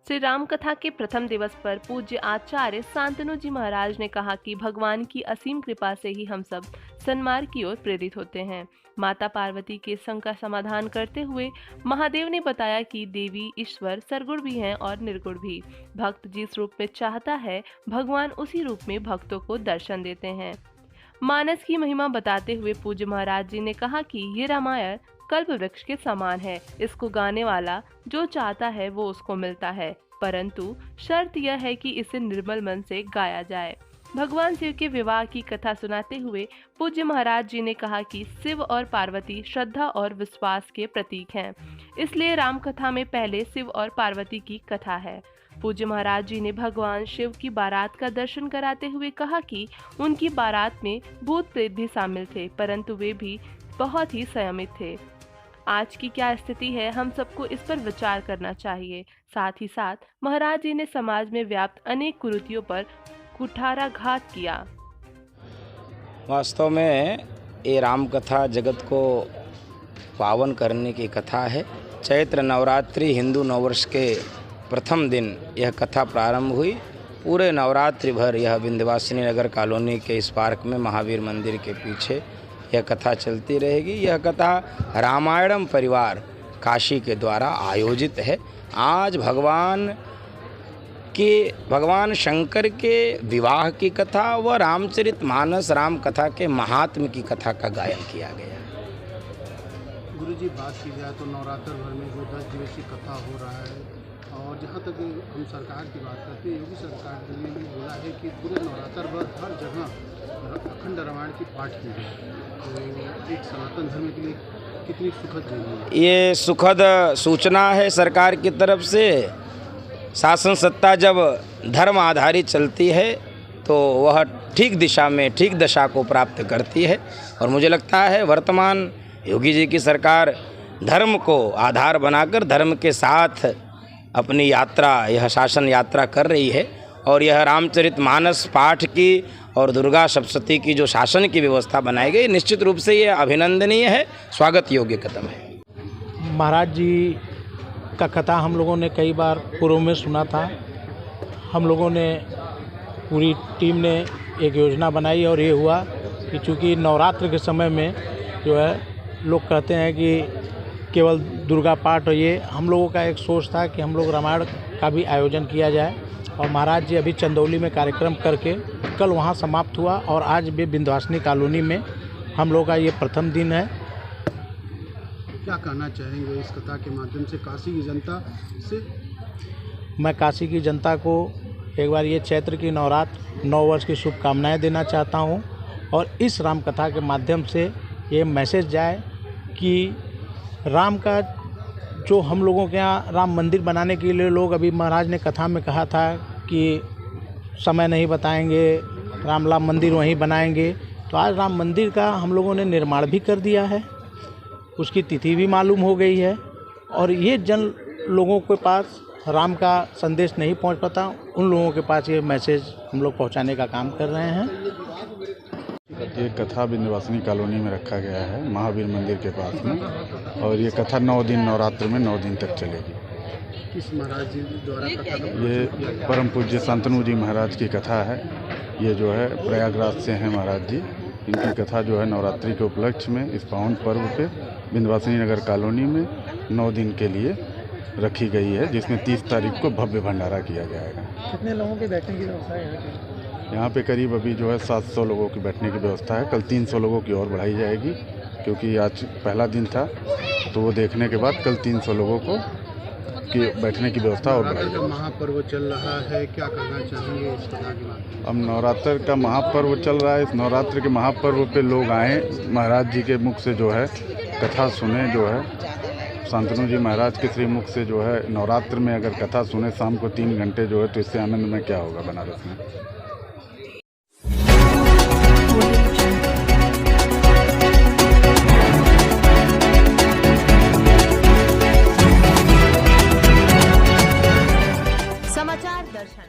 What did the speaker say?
श्री राम कथा के प्रथम दिवस पर पूज्य आचार्य शांतनु जी महाराज ने कहा कि भगवान की असीम कृपा से ही हम सब सन्मार्ग की ओर प्रेरित होते हैं। माता पार्वती के संग का समाधान करते हुए महादेव ने बताया कि देवी ईश्वर सरगुण भी हैं और निर्गुण भी। भक्त जिस रूप में चाहता है भगवान उसी रूप में भक्तों को दर्शन देते हैं। मानस की महिमा बताते हुए पूज्य महाराज जी ने कहा कि ये रामायण कल्प वृक्ष के समान है। इसको गाने वाला जो चाहता है वो उसको मिलता है, परंतु शर्त यह है कि इसे निर्मल मन से गाया जाए। भगवान शिव के विवाह की कथा सुनाते हुए पूज्य महाराज जी ने कहा कि शिव और पार्वती श्रद्धा और विश्वास के प्रतीक हैं, इसलिए राम कथा में पहले शिव और पार्वती की कथा है। पूज्य महाराज जी ने भगवान शिव की बारात का दर्शन कराते हुए कहा कि उनकी बारात में भूत प्रेत भी शामिल थे, परंतु वे भी बहुत ही संयमित थे। आज की क्या स्थिति है, हम सबको इस पर विचार करना चाहिए। साथ ही साथ महाराज जी ने समाज में व्याप्त अनेक कुरीतियों पर कुठाराघात किया। वास्तव में ये राम कथा जगत को पावन करने की कथा है। चैत्र नवरात्रि हिंदू नववर्ष के प्रथम दिन यह कथा प्रारंभ हुई। पूरे नवरात्रि भर यह विंध्यवासिनी नगर कॉलोनी के इस पार्क में महावीर मंदिर के पीछे यह कथा चलती रहेगी। यह कथा रामायणम परिवार काशी के द्वारा आयोजित है। आज भगवान शंकर के विवाह की कथा व रामचरितमानस राम कथा के महात्म्य की कथा का गायन किया गया। गुरुजी, बात की जाए तो नवरात्र भर में जो 10 दिवसीय कथा हो रहा है, और जहाँ तक हम सरकार की बात करते हैं, योगी सरकार ने भी बोला है कि पूरे नवरात्र भर हर जगह अखंड रामायण की पाठ की जाए। तो एक सनातन धर्म के लिए कितनी सुखद जरूरी है। ये सुखद सूचना है सरकार की तरफ से। शासन सत्ता जब धर्म आधारित चलती है तो वह ठीक दिशा में ठीक दशा को प्राप्त करती है, और मुझे लगता है वर्तमान योगी जी की सरकार धर्म को आधार बनाकर धर्म के साथ अपनी यात्रा, यह शासन यात्रा कर रही है। और यह रामचरितमानस पाठ की और दुर्गा सप्तशती की जो शासन की व्यवस्था बनाई गई, निश्चित रूप से ये अभिनंदनीय है, स्वागत योग्य कदम है। महाराज जी का कथा हम लोगों ने कई बार पूर्व में सुना था। हम लोगों ने पूरी टीम ने एक योजना बनाई और ये हुआ कि चूँकि नवरात्र के समय में जो है लोग कहते हैं कि केवल दुर्गा पाठ, और ये हम लोगों का एक सोच था कि हम लोग रामायण का भी आयोजन किया जाए। और महाराज जी अभी चंदौली में कार्यक्रम करके कल वहाँ समाप्त हुआ, और आज भी विंध्यवासिनी कॉलोनी में हम लोग का ये प्रथम दिन है। क्या कहना चाहेंगे इस कथा के माध्यम से काशी की जनता से? मैं काशी की जनता को एक बार ये चैत्र की नवरात्र 9 वर्ष की शुभकामनाएं देना चाहता हूँ, और इस राम कथा के माध्यम से ये मैसेज जाए कि राम का जो हम लोगों के यहाँ राम मंदिर बनाने के लिए लोग, अभी महाराज ने कथा में कहा था कि समय नहीं बताएंगे, राम मंदिर वहीं बनाएंगे, तो आज राम मंदिर का हम लोगों ने निर्माण भी कर दिया है, उसकी तिथि भी मालूम हो गई है। और ये जन लोगों के पास राम का संदेश नहीं पहुंच पाता, उन लोगों के पास ये मैसेज हम लोग पहुंचाने का काम कर रहे हैं। ये कथा विंध्यवासिनी कॉलोनी में रखा गया है, महावीर मंदिर के पास में, और ये कथा 9 दिन नवरात्र में 9 दिन तक चलेगी। किस महाराज जी द्वारा कथा? ये परम पूज्य शांतनु जी महाराज की कथा है। ये जो है प्रयागराज से हैं महाराज जी। इनकी कथा जो है नवरात्रि के उपलक्ष्य में इस पावन पर्व पे विंध्यवासिनी नगर कॉलोनी में 9 दिन के लिए रखी गई है, जिसमें 30 तारीख को भव्य भंडारा किया जाएगा। कितने लोगों के बैठने की व्यवस्था है यहाँ पे? करीब अभी जो है 700 लोगों की बैठने की व्यवस्था है। कल 300 लोगों की और बढ़ाई जाएगी, क्योंकि आज पहला दिन था, तो वो देखने के बाद कल 300 लोगों को की बैठने की व्यवस्था और बढ़ाई जाएगी। महापर्व चल रहा है, क्या कहना चाहेंगे इस कथा के बारे? अब नवरात्र का महापर्व चल रहा है। इस नवरात्र के महापर्व पे लोग आएँ, महाराज जी के मुख से जो है कथा सुने। जो है शांतनु जी महाराज के श्री मुख से जो है नवरात्र में अगर कथा सुने शाम को 3 घंटे जो है, तो इससे आनंद में क्या होगा बनारस में। समाचार दर्शन।